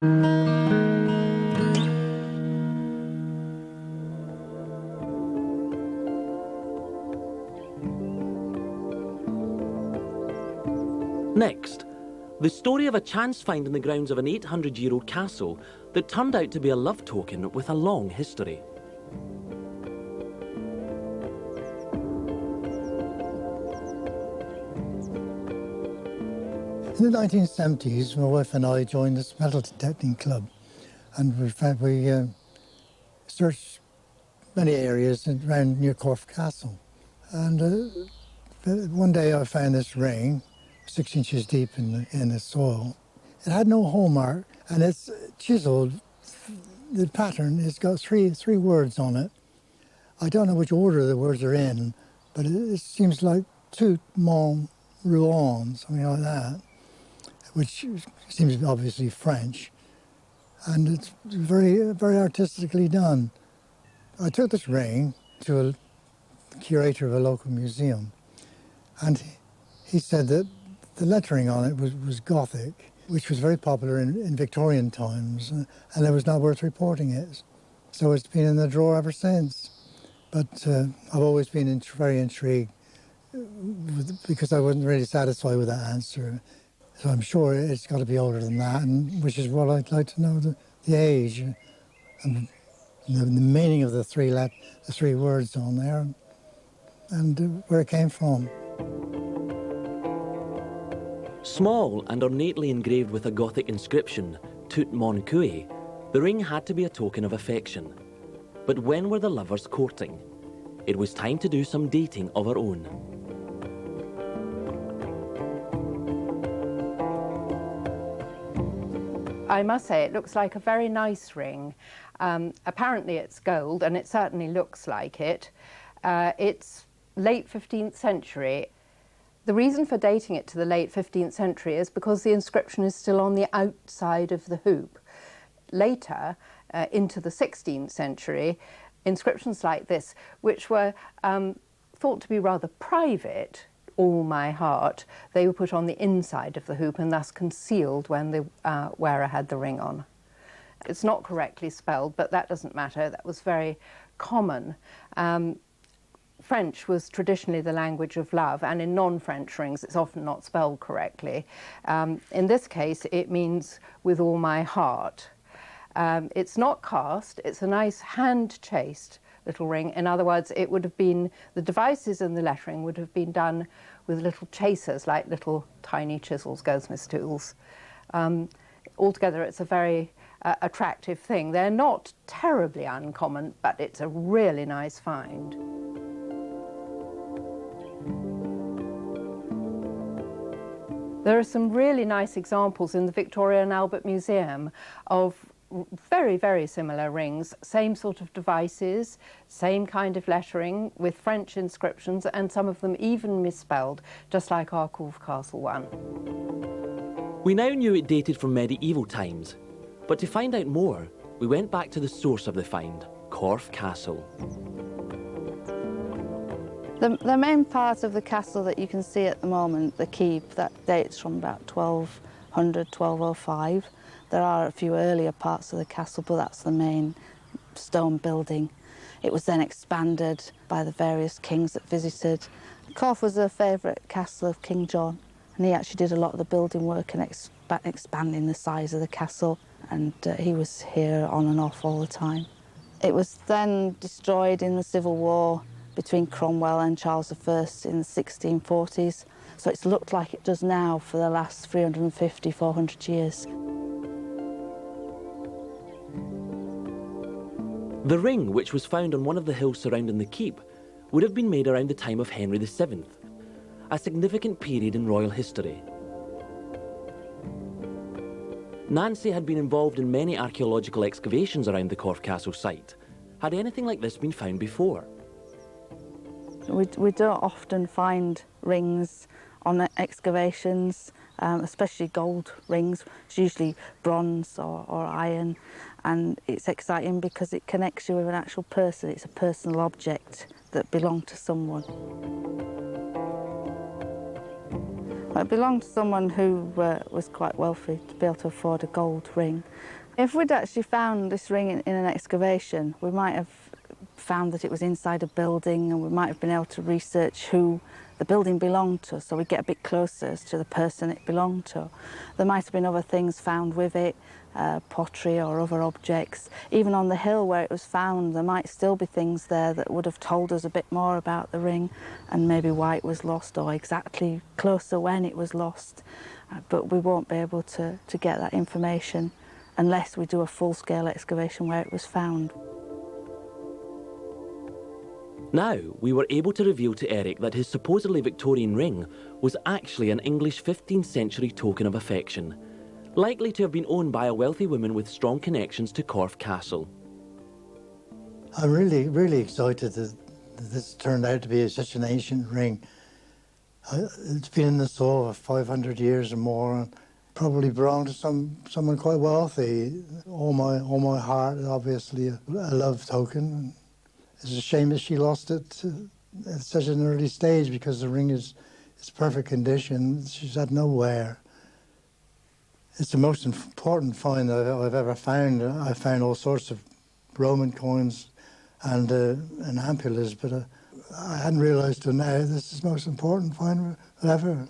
Next, the story of a chance find in the grounds of an 800-year-old castle that turned out to be a love token with a long history. In the 1970s, my wife and I joined this metal detecting club, and we searched many areas around near Corfe Castle. And one day I found this ring, 6 inches deep in the soil. It had no hole mark, and it's chiseled. The pattern, it's got three words on it. I don't know which order the words are in, but it seems like tout, rouen, something like that, which seems obviously French. And it's very, very artistically done. I took this ring to a curator of a local museum, and he said that the lettering on it was Gothic, which was very popular in Victorian times, and it was not worth reporting it. So it's been in the drawer ever since. But I've always been very intrigued because I wasn't really satisfied with that answer. So I'm sure it's got to be older than that, and which is what I'd like to know, the age and the meaning of the three words on there, and where it came from. Small and ornately engraved with a Gothic inscription, tout, couer, the ring had to be a token of affection. But when were the lovers courting? It was time to do some dating of our own. I must say, it looks like a very nice ring. Apparently it's gold, and it certainly looks like it. It's late 15th century. The reason for dating it to the late 15th century is because the inscription is still on the outside of the hoop. Later, into the 16th century, inscriptions like this, which were thought to be rather private, all my heart, they were put on the inside of the hoop and thus concealed when the wearer had the ring on. It's not correctly spelled, but that doesn't matter. That was very common. French was traditionally the language of love, and in non-French rings it's often not spelled correctly. In this case, it means with all my heart. It's not cast, it's a nice hand-chased little ring. In other words, it would have been, the devices and the lettering would have been done with little chasers, like little tiny chisels, goldsmith's tools. Altogether, it's a very attractive thing. They're not terribly uncommon, but it's a really nice find. There are some really nice examples in the Victoria and Albert Museum of very, very similar rings, same sort of devices, same kind of lettering with French inscriptions, and some of them even misspelled, just like our Corfe Castle one. We now knew it dated from medieval times, but to find out more, we went back to the source of the find, Corfe Castle. The main part of the castle that you can see at the moment, the keep, that dates from about 1200, 1205. There are a few earlier parts of the castle, but that's the main stone building. It was then expanded by the various kings that visited. Corfe was a favourite castle of King John, and he actually did a lot of the building work and expanding the size of the castle, and he was here on and off all the time. It was then destroyed in the Civil War between Cromwell and Charles I in the 1640s, so it's looked like it does now for the last 350, 400 years. The ring, which was found on one of the hills surrounding the keep, would have been made around the time of Henry VII, a significant period in royal history. Nancy had been involved in many archaeological excavations around the Corfe Castle site. Had anything like this been found before? We don't often find rings on excavations, especially gold rings. It's usually bronze or iron, and it's exciting because it connects you with an actual person. It's a personal object that belonged to someone. It belonged to someone who was quite wealthy to be able to afford a gold ring. If we'd actually found this ring in an excavation, we might have found that it was inside a building, and we might have been able to research who the building belonged to, so we get a bit closer to the person it belonged to. There might have been other things found with it, pottery or other objects. Even on the hill where it was found, there might still be things there that would have told us a bit more about the ring and maybe why it was lost or exactly closer when it was lost. But we won't be able to get that information unless we do a full-scale excavation where it was found. Now, we were able to reveal to Eric that his supposedly Victorian ring was actually an English 15th century token of affection, likely to have been owned by a wealthy woman with strong connections to Corfe Castle. I'm really excited that this turned out to be such an ancient ring. It's been in the soil for 500 years or more, and probably belonged to someone quite wealthy. All my heart, obviously, a love token. It's a shame that she lost it at such an early stage, because the ring is perfect condition. She's had no wear. It's the most important find I've ever found. I found all sorts of Roman coins and ampulas, but I hadn't realised till now this is the most important find ever.